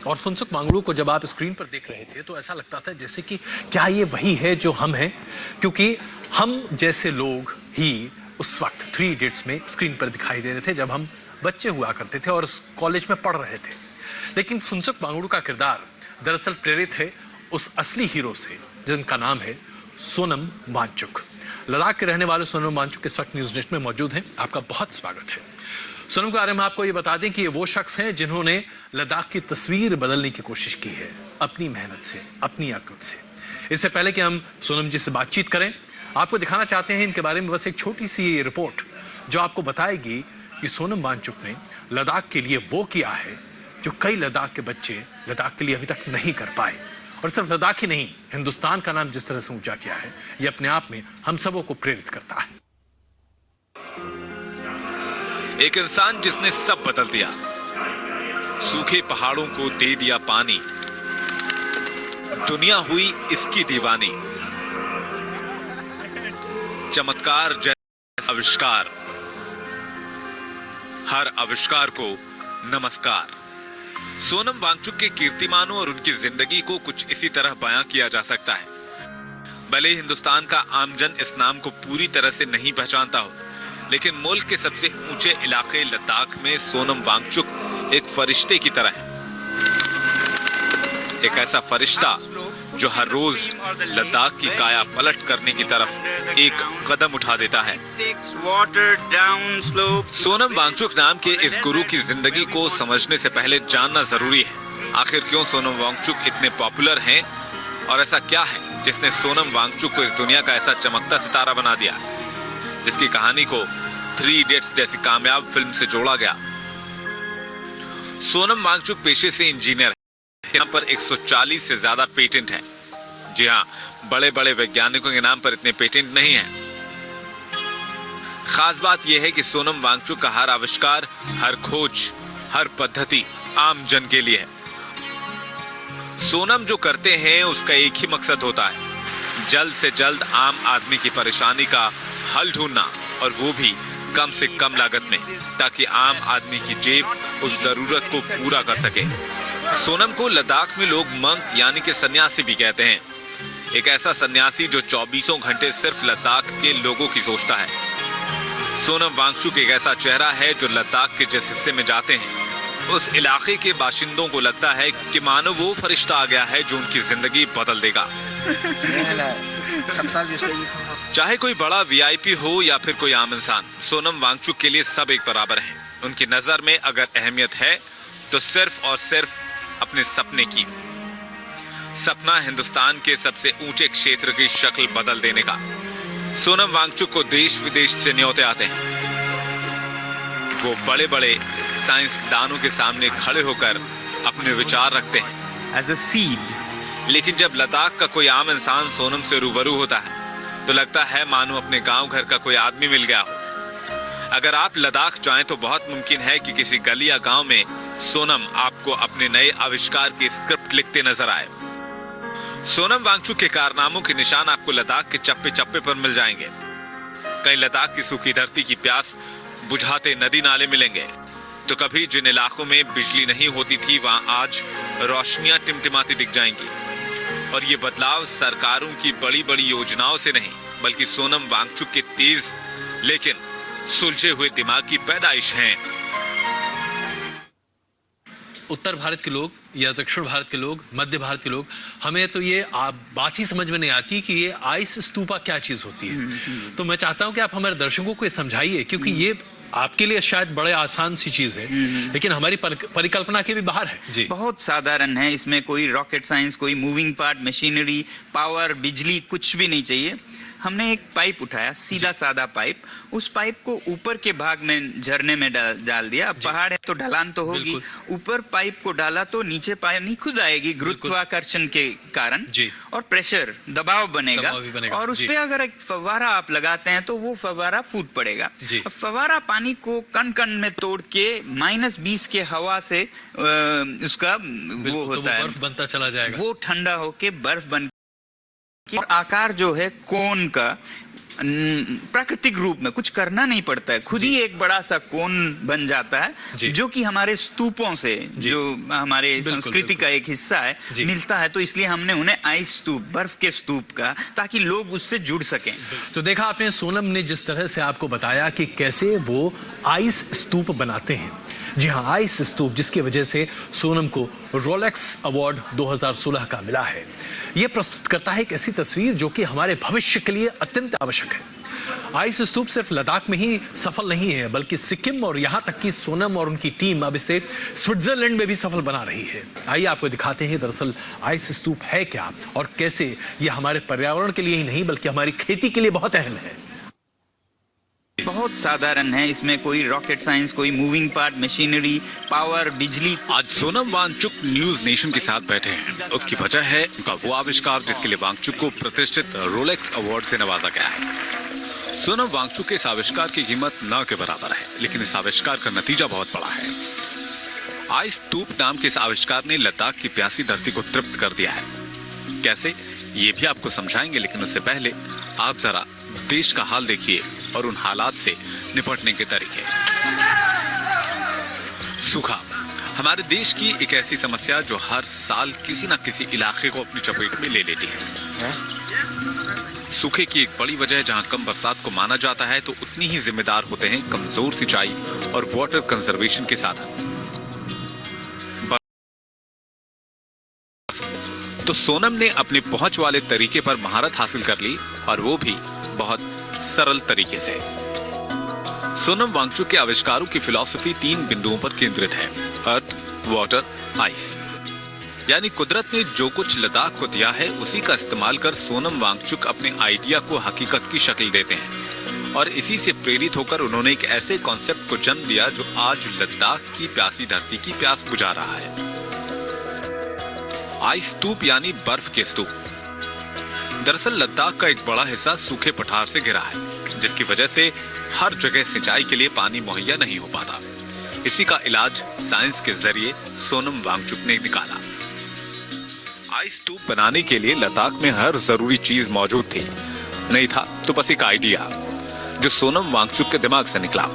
और फुनसुक वांगडू को जब आप स्क्रीन पर देख रहे थे तो ऐसा लगता था जैसे कि क्या ये वही है जो हम हैं, क्योंकि हम जैसे लोग ही उस वक्त 3 इडियट्स में स्क्रीन पर दिखाई दे रहे थे जब हम बच्चे हुआ करते थे और कॉलेज में पढ़ रहे थे। लेकिन फुनसुक वांगडू का किरदार दरअसल प्रेरित है उस असली हीरो से जिनका नाम है सोनम वांगचुक। लद्दाख के रहने वाले सोनम वांगचुक इस वक्त न्यूज नेट में मौजूद हैं। आपका बहुत स्वागत है। सोनम के बारे में आपको ये बता दें कि ये वो शख्स हैं जिन्होंने लद्दाख की तस्वीर बदलने की कोशिश की है अपनी मेहनत से, अपनी अक्ल से। इससे पहले कि हम सोनम जी से बातचीत करें, आपको दिखाना चाहते हैं इनके बारे में बस एक छोटी सी रिपोर्ट जो आपको बताएगी कि सोनम वांगचुक ने लद्दाख के लिए वो किया है जो कई लद्दाख के बच्चे लद्दाख के लिए अभी तक नहीं कर पाए। और सिर्फ लद्दाख ही नहीं, हिंदुस्तान का नाम जिस तरह से ऊंचा किया है, ये अपने आप में हम सबों को प्रेरित करता है। एक इंसान जिसने सब बदल दिया, सूखे पहाड़ों को दे दिया पानी, दुनिया हुई इसकी दीवानी, चमत्कार जैसा आविष्कार, हर आविष्कार को नमस्कार। सोनम वांगचुक के कीर्तिमानों और उनकी जिंदगी को कुछ इसी तरह बयां किया जा सकता है। भले हिंदुस्तान का आमजन इस नाम को पूरी तरह से नहीं पहचानता हो, लेकिन मुल्क के सबसे ऊंचे इलाके लद्दाख में सोनम वांगचुक एक फरिश्ते की तरह है। एक ऐसा फरिश्ता जो हर रोज लद्दाख की काया पलट करने की तरफ एक कदम उठा देता है। सोनम वांगचुक नाम के इस गुरु की जिंदगी को समझने से पहले जानना जरूरी है आखिर क्यों सोनम वांगचुक इतने पॉपुलर हैं और ऐसा क्या है जिसने सोनम वांगचुक को इस दुनिया का ऐसा चमकता सितारा बना दिया जिसकी कहानी को 3 इडियट्स जैसी कामयाब फिल्म से जोड़ा गया। सोनम वांगचुक पेशे से इंजीनियर है। यहाँ पर 140 से ज्यादा पेटेंट हैं। जी हाँ, बड़े बड़े वैज्ञानिकों के नाम पर इतने पेटेंट नहीं हैं। खास बात यह है कि सोनम वांगचुक का हर आविष्कार, हर खोज, हर पद्धति आम जन के लिए है। सोनम जो करते हैं उसका एक ही मकसद होता है, जल्द से जल्द आम आदमी की परेशानी का हल ढूंढना, और वो भी कम से कम लागत में, ताकि आम आदमी की जेब उस जरूरत को पूरा कर सके। सोनम को लद्दाख में लोग मंक यानी कि सन्यासी भी कहते हैं। एक ऐसा सन्यासी जो 24 घंटे सिर्फ लद्दाख के लोगों की सोचता है। सोनम वांगचुक एक ऐसा चेहरा है जो लद्दाख के जिस हिस्से में जाते हैं उस इलाके के बाशिंदों को लगता है कि मानो वो फरिश्ता आ गया है जो उनकी जिंदगी बदल देगा। चाहे कोई बड़ा वीआईपी हो या फिर कोई आम इंसान, सोनम वांगचुक के लिए सब एक बराबर हैं। उनकी नजर में अगर अहमियत है तो सिर्फ और सिर्फ अपने सपने की। सपना हिंदुस्तान के सबसे ऊंचे क्षेत्र की शक्ल बदल देने का। सोनम वांगचुक को देश विदेश से न्योते आते हैं। वो बड़े बड़े साइंसदानों के सामने खड़े होकर अपने विचार रखते हैं एज अ सीड। लेकिन जब लद्दाख का कोई आम इंसान सोनम से रूबरू होता है तो लगता है मानो अपने गांव घर का कोई आदमी मिल गया हो। अगर आप लद्दाख जाएं तो बहुत मुमकिन है कि किसी गली या गांव में सोनम आपको अपने नए आविष्कार की स्क्रिप्ट लिखते नजर आए। सोनम वांगचुक के कारनामों के निशान आपको लद्दाख के चप्पे चप्पे पर मिल जाएंगे। कहीं लद्दाख की सूखी धरती की प्यास बुझाते नदी नाले मिलेंगे, तो कभी जिन इलाकों में बिजली नहीं होती थी वहां आज रोशनियां टिमटिमाती दिख जाएंगी। और ये बदलाव सरकारों की बड़ी बड़ी योजनाओं से नहीं, बल्कि सोनम वांगचुक के तेज लेकिन सुलझे हुए दिमाग की पैदाइश हैं। उत्तर भारत के लोग या दक्षिण भारत के लोग, मध्य भारत के लोग, हमें तो ये बात ही समझ में नहीं आती कि ये आइस स्तूपा क्या चीज होती है। तो मैं चाहता हूं कि आप हमारे दर्शकों को ये समझाइए, क्योंकि ये आपके लिए शायद बड़े आसान सी चीज है, लेकिन हमारी परिकल्पना के भी बाहर है। जी, बहुत साधारण है। इसमें कोई रॉकेट साइंस, कोई मूविंग पार्ट, मशीनरी, पावर, बिजली कुछ भी नहीं चाहिए। हमने एक पाइप उठाया, सीधा साधा पाइप, उस पाइप को ऊपर के भाग में झरने में डाल दिया। अब पहाड़ है तो ढलान तो होगी, ऊपर पाइप को डाला तो नीचे पानी खुद आएगी गुरुत्वाकर्षण के कारण, और प्रेशर, दबाव बनेगा और उस पे अगर एक फव्वारा आप लगाते हैं तो वो फव्वारा फूट पड़ेगा। फव्वारा पानी को कण कण में तोड़ के -20 के हवा से उसका वो होता है, बर्फ बनता चला जाएगा। वो ठंडा होके बर्फ बन और आकार जो है कोन का, प्राकृतिक रूप में कुछ करना नहीं पड़ता है, खुद ही एक बड़ा सा कोन बन जाता है, जो कि हमारे स्तूपों से, जो हमारे संस्कृति का एक हिस्सा है, मिलता है। तो इसलिए हमने उन्हें आइस स्तूप, बर्फ के स्तूप का, ताकि लोग उससे जुड़ सकें। तो देखा आपने, सोनम ने जिस तरह से आपको बताया कि कैसे वो आइस स्तूप बनाते हैं। जी हाँ, आइस स्तूप, जिसकी वजह से सोनम को रोलेक्स अवार्ड 2016 का मिला है। यह प्रस्तुत करता है एक ऐसी तस्वीर जो कि हमारे भविष्य के लिए अत्यंत आवश्यक है। आइस स्तूप सिर्फ लद्दाख में ही सफल नहीं है, बल्कि सिक्किम और यहां तक कि सोनम और उनकी टीम अब इसे स्विट्जरलैंड में भी सफल बना रही है। आइए आपको दिखाते हैं दरअसल आइस स्तूप है क्या और कैसे यह हमारे पर्यावरण के लिए ही नहीं बल्कि हमारी खेती के लिए बहुत अहम है। बहुत साधारण है, इसमें कोई रॉकेट साइंस, कोई मूविंग पार्ट, मशीनरी, पावर, बिजली। आज सोनम वांगचुक न्यूज नेशन के साथ बैठे हैं। उसकी वजह है उनका वो आविष्कार जिसके लिए वांगचुक को प्रतिष्ठित रोलेक्स अवार्ड से नवाजा गया है। सोनम वांगचुक के इस आविष्कार की कीमत न के बराबर है, लेकिन इस आविष्कार का नतीजा बहुत बड़ा है। आइस स्तूप नाम के इस आविष्कार ने लद्दाख की प्यासी धरती को तृप्त कर दिया है। कैसे, ये भी आपको समझाएंगे, लेकिन उससे पहले आप जरा देश का हाल देखिए और उन हालात से निपटने के तरीके। सूखा हमारे देश की एक ऐसी समस्या जो हर साल किसी न किसी इलाके को अपनी चपेट में ले लेती है। सूखे की एक बड़ी वजह जहां कम बरसात को माना जाता है, तो उतनी ही जिम्मेदार होते हैं कमजोर सिंचाई और वाटर कंजर्वेशन के साधन। तो सोनम ने अपने पहुंच वाले तरीके पर महारत हासिल कर ली, और वो भी बहुत सरल तरीके से। सोनम वांगचुक के आविष्कारों की फिलॉसफी 3 बिंदुओं पर केंद्रित है: अर्थ, वाटर, आइस। यानी कुदरत ने जो कुछ लद्दाख को दिया है, उसी का इस्तेमाल कर सोनम वांगचुक अपने आइडिया को हकीकत की शक्ल देते हैं। और इसी से प्रेरित होकर उन्होंने एक ऐसे कॉन्सेप्ट को जन्म दिया जो आज लद्दाख की प्यासी धरती की प्यास बुझा रहा है। आइस स्तूप यानी बर्फ के स्तूप। दरअसल लद्दाख का एक बड़ा हिस्सा सूखे पठार से घिरा है, जिसकी वजह से हर जगह सिंचाई के लिए पानी मुहैया नहीं हो पाता। इसी का इलाज साइंस के जरिए सोनम वांगचुक ने निकाला। आइस स्तूप बनाने के लिए लद्दाख में हर जरूरी चीज मौजूद थी। नहीं था तो बस एक आइडिया जो सोनम वांगचुक के दिमाग से निकला।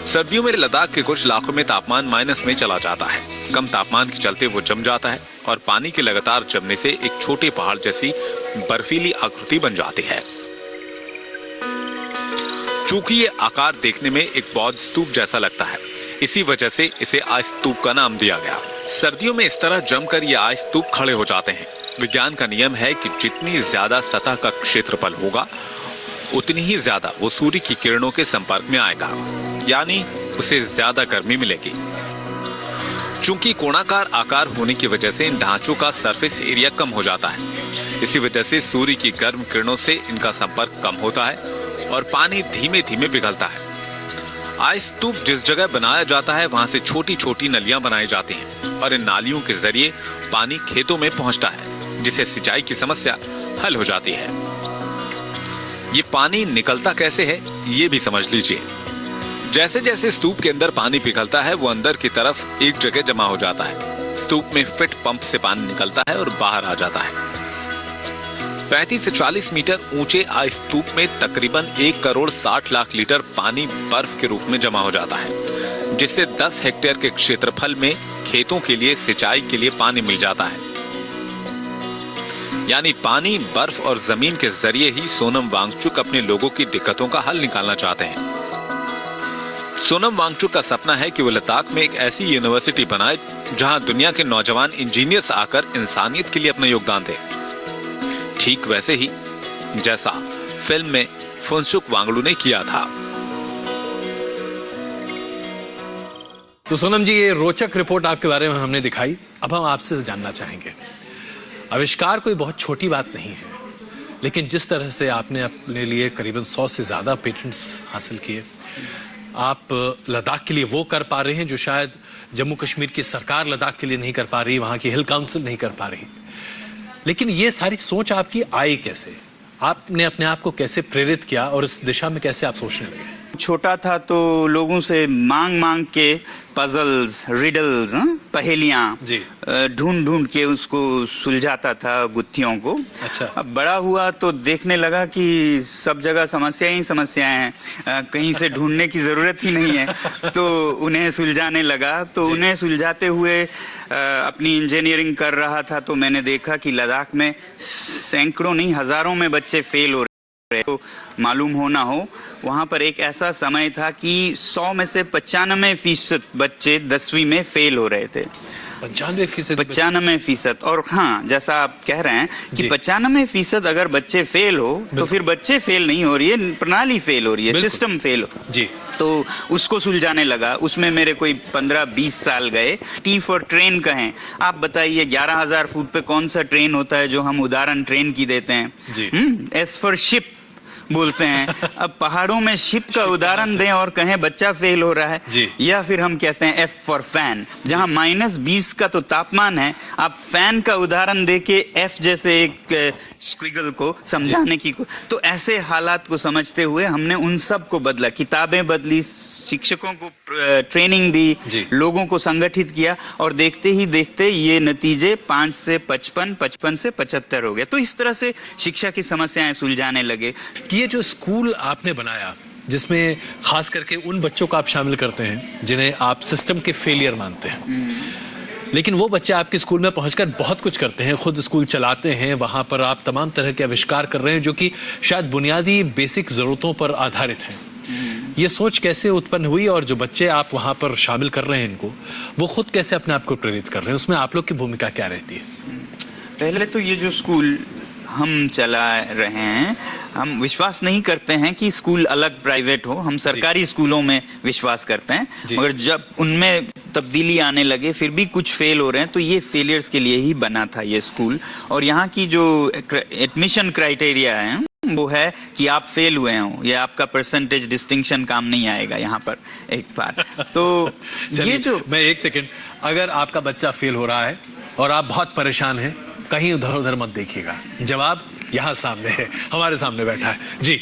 सर्दियों में लद्दाख के कुछ इलाकों में तापमान माइनस में चला जाता है। कम तापमान के चलते वो जम जाता है और पानी के लगातार जमने से एक छोटे पहाड़ जैसी बर्फीली आकृति बन जाती है। चूंकि ये आकार देखने में एक बौद्ध स्तूप जैसा लगता है, इसी वजह से इसे आइस स्तूप का नाम दिया गया। सर्दियों में इस तरह जमकर ये आइस स्तूप खड़े हो जाते हैं। विज्ञान का नियम है कि जितनी ज्यादा सतह का क्षेत्रफल होगा, उतनी ही ज्यादा वो सूर्य की किरणों के संपर्क में आएगा, यानी उसे ज्यादा गर्मी मिलेगी। चूंकि कोणाकार आकार होने की वजह से इन ढांचों का सरफेस एरिया कम हो जाता है। इसी वजह से सूर्य की गर्म किरणों से इनका संपर्क कम होता है और पानी धीमे धीमे पिघलता है। आइस स्तूप जिस जगह बनाया जाता है, वहां से छोटी छोटी नलियां बनाई जाती हैं और इन नालियों के जरिए पानी खेतों में पहुंचता है, जिससे सिंचाई की समस्या हल हो जाती है। ये पानी निकलता कैसे है, ये भी समझ लीजिए। जैसे जैसे स्तूप के अंदर पानी पिघलता है, वो अंदर की तरफ एक जगह जमा हो जाता है। स्तूप में फिट पंप से पानी निकलता है और बाहर आ जाता है। 35 से 40 मीटर ऊंचे आइस स्तूप में तकरीबन 1 करोड़ 60 लाख लीटर पानी बर्फ के रूप में जमा हो जाता है, जिससे 10 हेक्टेयर के क्षेत्रफल में खेतों के लिए सिंचाई के लिए पानी मिल जाता है। यानी पानी, बर्फ और जमीन के जरिए ही सोनम वांगचुक अपने लोगों की दिक्कतों का हल निकालना चाहते हैं। सोनम वांगचुक का सपना है कि वो लद्दाख में एक ऐसी यूनिवर्सिटी बनाए जहां दुनिया के नौजवान इंजीनियर्स आकर इंसानियत के लिए अपना योगदान दें। ठीक वैसे ही जैसा फिल्म में फुनसुक वांगडू ने किया था। तो सोनम जी, ये रोचक रिपोर्ट आपके बारे में हमने दिखाई। अब हम आपसे जानना चाहेंगे, आविष्कार कोई बहुत छोटी बात नहीं है, लेकिन जिस तरह से आपने अपने लिए करीबन 100 से ज्यादा पेटेंट्स हासिल किए, आप लद्दाख के लिए वो कर पा रहे हैं जो शायद जम्मू कश्मीर की सरकार लद्दाख के लिए नहीं कर पा रही, वहां की हिल काउंसिल नहीं कर पा रही। लेकिन ये सारी सोच आपकी आई कैसे? आपने अपने आप को कैसे प्रेरित किया और इस दिशा में कैसे आप सोचने लगे? छोटा था तो लोगों से मांग के पजल्स, रिडल्स, पहेलियां जी। ढूंढ ढूंढ के उसको सुलझाता था, गुत्थियों को। अच्छा। अब बड़ा हुआ तो देखने लगा कि सब जगह समस्याएं ही समस्याएं हैं, कहीं से ढूंढने की जरूरत ही नहीं है। तो उन्हें सुलझाने लगा। तो उन्हें सुलझाते हुए अपनी इंजीनियरिंग कर रहा था तो मैंने देखा कि लद्दाख में सैकड़ों नहीं हजारों में बच्चे फेल हो रहे। तो मालूम हो ना हो, वहां पर एक ऐसा समय था कि 100 में से 95% बच्चे 10वीं में फेल हो रहे थे। 95%। और हाँ, जैसा आप कह रहे हैं कि 95% अगर बच्चे फेल हो तो फिर बच्चे फेल नहीं हो रही है, प्रणाली फेल हो रही है, सिस्टम फेल हो जी। तो उसको सुलझाने लगा। उसमें मेरे कोई 15-20 साल गए। टी फॉर ट्रेन कहें, आप बताइए 11,000 फुट पे कौन सा ट्रेन होता है जो हम उदाहरण ट्रेन की देते हैं? एस फॉर शिप बोलते हैं। अब पहाड़ों में शिप का उदाहरण दें और कहें बच्चा फेल हो रहा है। या फिर हम कहते हैं एफ फॉर फैन, जहां -20 का तो तापमान है, आप फैन का उदाहरण देके एफ जैसे एक स्क्विगल को समझाने की तो ऐसे हालात को समझते हुए हमने उन सब को बदला, किताबें बदली, शिक्षकों को ट्रेनिंग दी, लोगों को संगठित किया और देखते ही देखते ये नतीजे 5 से 55, 55 से 75 हो गए। तो इस तरह से शिक्षा की समस्याएं सुलझाने लगे। ये जो स्कूल आपने बनाया जिसमें खास करके उन बच्चों को आप शामिल करते हैं जिन्हें आप सिस्टम के फेलियर मानते हैं, लेकिन वो बच्चे आपके स्कूल में पहुंचकर बहुत कुछ करते हैं, खुद स्कूल चलाते हैं, वहां पर आप तमाम तरह के आविष्कार कर रहे हैं जो कि शायद बुनियादी बेसिक जरूरतों पर आधारित हैं। ये सोच कैसे उत्पन्न हुई और जो बच्चे आप वहां पर शामिल कर रहे हैं इनको, वो खुद कैसे अपने आप को प्रेरित कर रहे हैं, उसमें आप लोग की भूमिका क्या रहती है? पहले तो ये जो स्कूल हम चला रहे हैं, हम विश्वास नहीं करते हैं कि स्कूल अलग प्राइवेट हो। हम सरकारी स्कूलों में विश्वास करते हैं, मगर जब उनमें तब्दीली आने लगे, फिर भी कुछ फेल हो रहे हैं, तो ये फेलियर्स के लिए ही बना था ये स्कूल। और यहाँ की जो एडमिशन क्राइटेरिया है वो है कि आप फेल हुए हो या आपका परसेंटेज डिस्टिंक्शन काम नहीं आएगा यहाँ पर एक बार। तो ये जो मैं एक सेकंड, अगर आपका बच्चा फेल हो रहा है और आप बहुत परेशान हैं, कहीं उधर उधर मत देखिएगा, जवाब यहाँ सामने है, हमारे सामने बैठा है जी।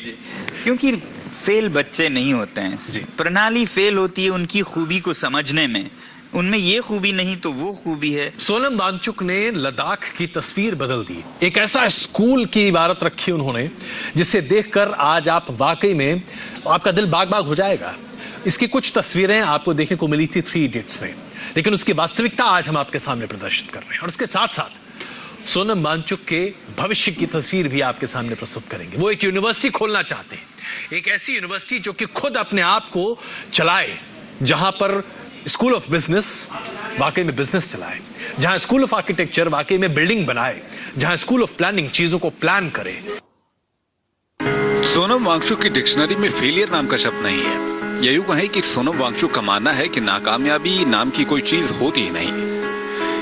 क्योंकि फेल बच्चे नहीं होते हैं, प्रणाली फेल होती है उनकी खूबी को समझने में। उनमें ये खूबी नहीं तो वो खूबी है। सोनम वांगचुक ने लद्दाख की तस्वीर बदल दी। एक ऐसा स्कूल की इबारत रखी उन्होंने जिसे देखकर आज आप वाकई में आपका दिल बाग बाग हो जाएगा। इसकी कुछ तस्वीरें आपको देखने को मिली थी 3 इडियट्स में, लेकिन उसकी वास्तविकता आज हम आपके सामने प्रदर्शित कर रहे हैं और उसके साथ साथ सोनम वांगचुक के भविष्य की तस्वीर भी आपके सामने प्रस्तुत करेंगे। वो एक यूनिवर्सिटी खोलना चाहते हैं, एक ऐसी यूनिवर्सिटी जो कि खुद अपने आप को चलाए, जहां पर स्कूल ऑफ बिजनेस वाकई में बिजनेस चलाए, जहां स्कूल ऑफ आर्किटेक्चर वाकई में बिल्डिंग बनाए, जहां स्कूल ऑफ प्लानिंग चीजों को प्लान करे। सोनम वांगचुक की डिक्शनरी में फेलियर नाम का शब्द नहीं है। यह यूं कहें कि सोनम वांगचुक का मानना है कि नाकामयाबी नाम की कोई चीज होती ही नहीं।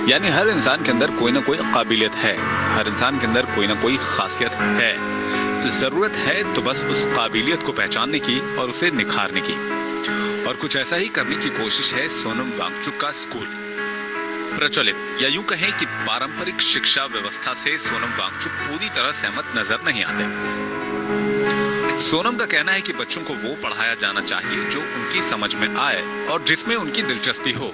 यानी हर इंसान के अंदर कोई ना कोई काबिलियत है, हर इंसान के अंदर कोई ना कोई खासियत है। जरूरत है तो बस उस काबिलियत को पहचानने की और उसे निखारने की। और कुछ ऐसा ही करने की कोशिश है सोनम वांगचुक का स्कूल। प्रचलित या यूं कहें कि पारंपरिक शिक्षा व्यवस्था से सोनम वांगचुक पूरी तरह सहमत नजर नहीं आते। सोनम का कहना है कि बच्चों को वो पढ़ाया जाना चाहिए जो उनकी समझ में आए और जिसमें उनकी दिलचस्पी हो,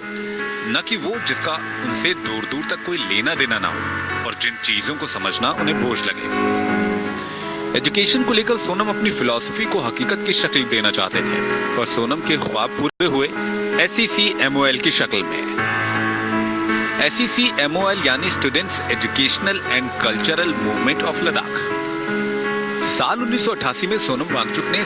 न कि वो जिसका उनसे दूर दूर तक कोई लेना देना ना हो और जिन चीजों को समझना उन्हें बोझ लगे। एजुकेशन को लेकर सोनम अपनी फिलॉसफी को हकीकत की शक्ल देना चाहते थे और सोनम के ख्वाब पूरे हुए SECMOL की शक्ल में। SECMOL यानी students educational and cultural movement of Ladakh. साल 1988 में सोनम वांगचुक ने